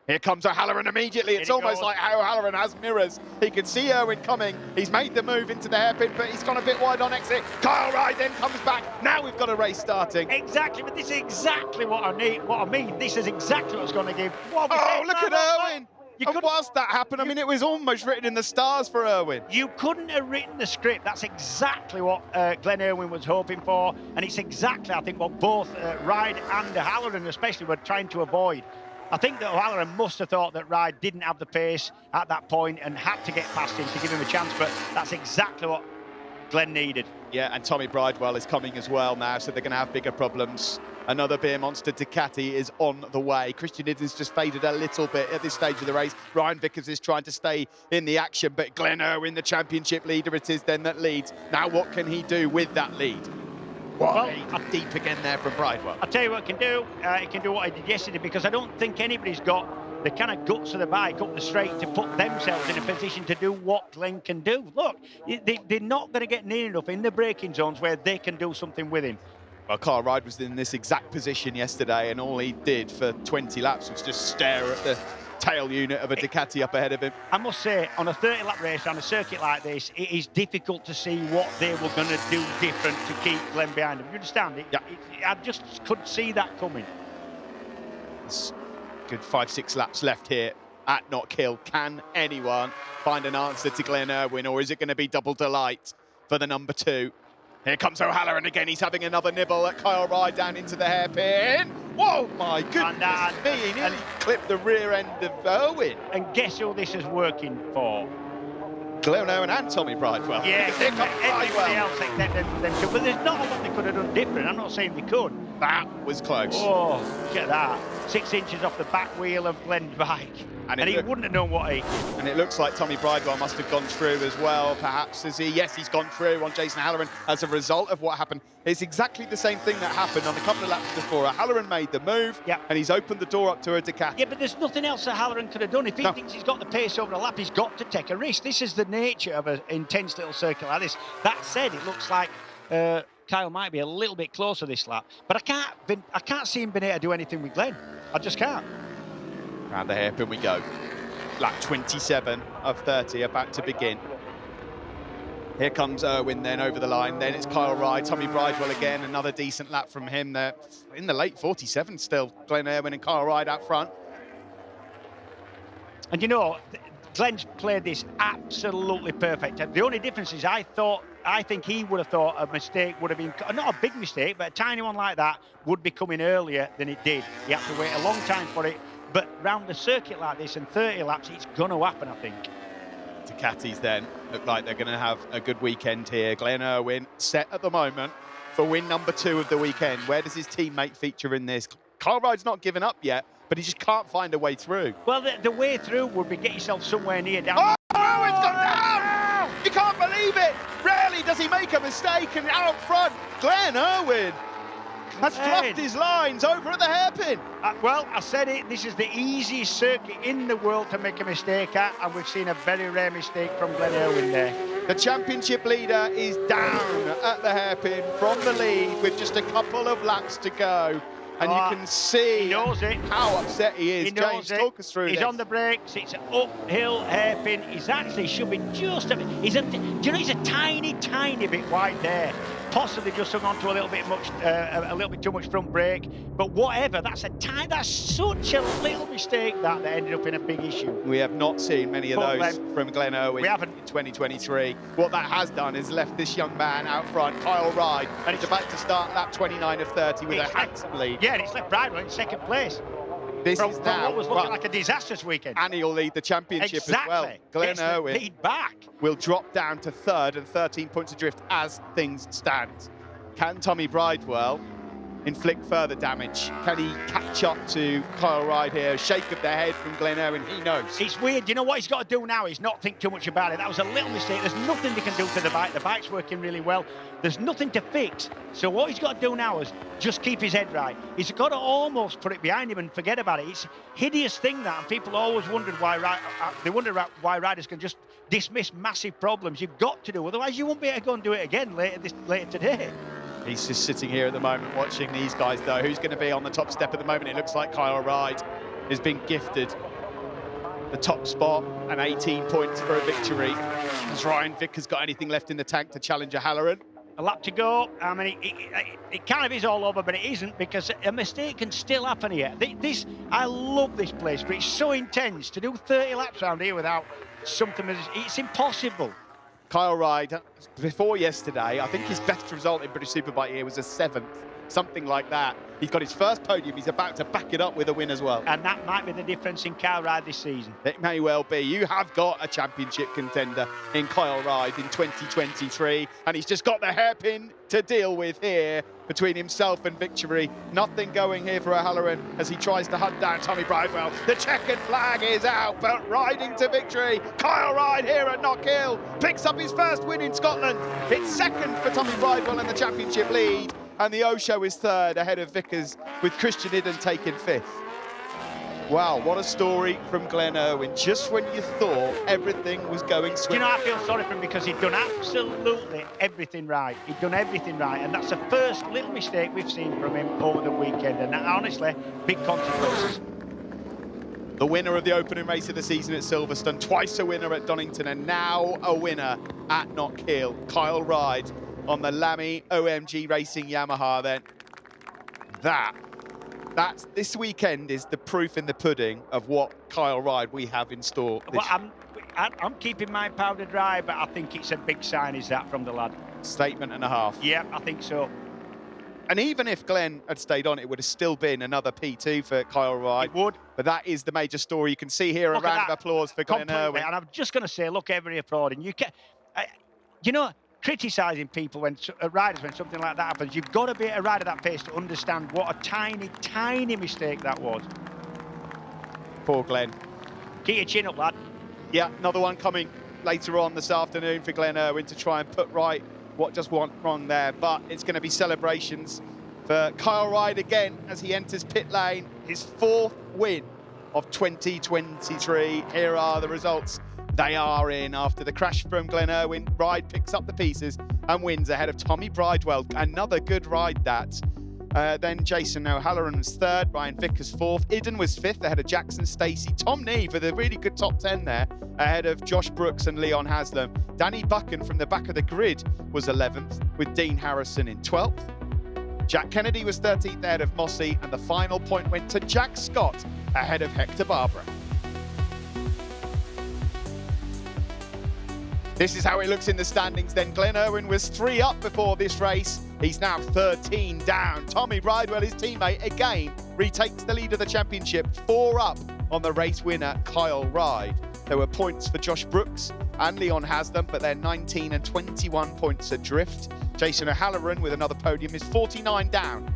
Here comes O'Halloran immediately. It's almost like how O'Halloran has mirrors. He can see Irwin coming. He's made the move into the hairpin, but he's gone a bit wide on exit. Kyle Ryde then comes back. Now we've got a race starting. Exactly, but this is exactly what I mean. This is exactly what's going to give. Oh, look at Irwin. And whilst that happened, I mean, it was almost written in the stars for Irwin. You couldn't have written the script. That's exactly what Glenn Irwin was hoping for. And it's exactly, I think, what both Ryde and O'Halloran especially were trying to avoid. I think that O'Halloran must have thought that Ryde didn't have the pace at that point and had to get past him to give him a chance, but that's exactly what Glenn needed. Yeah, and Tommy Bridewell is coming as well now, so they're going to have bigger problems. Another beer monster Ducati is on the way. Christian Idden's just faded a little bit at this stage of the race. Ryan Vickers is trying to stay in the action, but Glenn Irwin, the championship leader, it is then that leads. Now what can he do with that lead? Well, deep again there from Bridewell. I'll tell you what it can do. It can do what I did yesterday, because I don't think anybody's got the kind of guts of the bike up the straight to put themselves in a position to do what Glenn can do. Look, they're not going to get near enough in the braking zones where they can do something with him. Well, Kyle Ryde was in this exact position yesterday, and all he did for 20 laps was just stare at the tail unit of a Ducati up ahead of him. I must say, on a 30-lap race, on a circuit like this, it is difficult to see what they were going to do different to keep Glenn behind them. You understand? I just couldn't see that coming. It's good 5-6 laps left here at Knockhill. Can anyone find an answer to Glenn Irwin, or is it going to be double delight for the number 2? Here comes O'Halloran again. He's having another nibble at Kyle Ryde down into the hairpin. Whoa, my goodness me. He nearly clipped the rear end of Irwin. And guess who this is working for? Glenn Irwin and Tommy Bridewell. Yeah, everybody else except them two. But there's not a lot they could have done different. I'm not saying they could. That was close. Oh, look at that. 6 inches off the back wheel of Glenn's bike. And he wouldn't have known what he did. And it looks like Tommy Bridewell must have gone through as well, perhaps, as he... Yes, he's gone through on Jason O'Halloran as a result of what happened. It's exactly the same thing that happened on a couple of laps before. O'Halloran made the move, and he's opened the door up to a Ducati. Yeah, but there's nothing else O'Halloran could have done. If he thinks he's got the pace over a lap, he's got to take a risk. This is the nature of an intense little circuit like this. That said, it looks like Kyle might be a little bit closer this lap, but I can't see him being able to do anything with Glenn. I just can't. Round the hairpin we go. Lap 27 of 30 about to begin. Here comes Irwin then over the line. Then it's Kyle Ryde, Tommy Bridewell again. Another decent lap from him there. In the late 47 still. Glenn Irwin and Kyle Ryde out front. And you know, Glenn's played this absolutely perfect. The only difference is I think he would have thought a mistake would have been, not a big mistake, but a tiny one like that would be coming earlier than it did. He had to wait a long time for it. But round the circuit like this and 30 laps, it's going to happen, I think. Ducatis then look like they're going to have a good weekend here. Glenn Irwin set at the moment for win number 2 of the weekend. Where does his teammate feature in this? Kyle Ryde's not given up yet, but he just can't find a way through. Well, the way through would be get yourself somewhere near down. Oh, Irwin's gone down! You can't believe it! Rarely does he make a mistake, and out front, Glenn Irwin has fluffed his lines over at the hairpin. Well, I said it, this is the easiest circuit in the world to make a mistake at, and we've seen a very rare mistake from Glenn Irwin there. The championship leader is down at the hairpin from the lead with just a couple of laps to go. And you can see how upset he is. James, talk us through this. He's on the brakes. It's an uphill hairpin. He's actually should be just a bit. Do you know he's a tiny, tiny bit wide there. Possibly just hung on to a little bit too much front brake. But whatever, that's such a little mistake that ended up in a big issue. We have not seen many of those from Glenn Irwin in 2023. What that has done is left this young man out front, Kyle Ryde, and he's about to start lap 29 of 30 with a handsome lead. Yeah, and it's left Bridewell in second place. This is now what was looking like a disastrous weekend. And he'll lead the championship as well. Glenn Irwin lead back. Will drop down to 3rd and 13 points adrift as things stand. Can Tommy Bridewell inflict further damage? Can he catch up to Kyle Ryde here? Shake of the head from Glenn Irwin, he knows. It's weird, you know what he's got to do now is not think too much about it. That was a little mistake. There's nothing they can do to the bike. The bike's working really well. There's nothing to fix. So what he's got to do now is just keep his head right. He's got to almost put it behind him and forget about it. It's a hideous thing that, and people always wondered why why riders can just dismiss massive problems. You've got to do, otherwise you won't be able to go and do it again later today. He's just sitting here at the moment watching these guys, though. Who's going to be on the top step at the moment? It looks like Kyle Ryde has been gifted the top spot and 18 points for a victory. Has Ryan Vickers got anything left in the tank to challenge O'Halloran? A lap to go. I mean, it kind of is all over, but it isn't, because a mistake can still happen here. I love this place, but it's so intense to do 30 laps around here without something. It's impossible. Kyle Ryde, before yesterday, I think his best result in British Superbike here was a 7th, something like that. He's got his first podium. He's about to back it up with a win as well. And that might be the difference in Kyle Ryde this season. It may well be. You have got a championship contender in Kyle Ryde in 2023, and he's just got the hairpin to deal with here between himself and victory. Nothing going here for O'Halloran as he tries to hunt down Tommy Bridewell. The checkered flag is out, but riding to victory. Kyle Ryde here at Knockhill picks up his first win in Scotland. It's second for Tommy Bridewell in the championship lead. And the O-Show is third, ahead of Vickers, with Christian Idden taking 5th. Wow, what a story from Glenn Irwin, just when you thought everything was going swimmingly. You know, I feel sorry for him because he'd done absolutely everything right. He'd done everything right, and that's the first little mistake we've seen from him over the weekend, and honestly, big consequences. The winner of the opening race of the season at Silverstone, twice a winner at Donington, and now a winner at Knockhill, Kyle Ryde, on the Lamy OMG Racing Yamaha. Then that's this weekend is the proof in the pudding of what Kyle Ryde we have in store. Well, I'm keeping my powder dry, but I think it's a big sign, is that, from the lad. Statement and a half. Yeah, I think so. And even if Glenn had stayed on, it would have still been another P2 for Kyle Ryde. It would. But that is the major story. You can see here a round of applause for Glenn Irwin. And I'm just going to say, look, every applauding. You know, criticising people when riders when something like that happens, you've got to be a rider at that pace to understand what a tiny mistake that was. Poor Glenn. Keep your chin up, lad. Yeah, another one coming later on this afternoon for Glenn Irwin to try and put right what just went wrong there. But it's going to be celebrations for Kyle Ryde again as he enters pit lane. His 4th win of 2023. Here are the results. They are in after the crash from Glenn Irwin. Ryde picks up the pieces and wins ahead of Tommy Bridewell. Another good ride, that. Then Jason O'Halloran was 3rd, Ryan Vickers 4th. Idden was 5th ahead of Jackson Stacey. Tom Neve with a really good top 10 there ahead of Josh Brooks and Leon Haslam. Danny Buchan from the back of the grid was 11th with Dean Harrison in 12th. Jack Kennedy was 13th ahead of Mossy, and the final point went to Jack Scott ahead of Hector Barbara. This is how it looks in the standings then. Glenn Irwin was 3 up before this race. He's now 13 down. Tommy Bridewell, his teammate, again retakes the lead of the championship, 4 up on the race winner, Kyle Ryde. There were points for Josh Brooks and Leon Haslam, but they're 19 and 21 points adrift. Jason O'Halloran with another podium is 49 down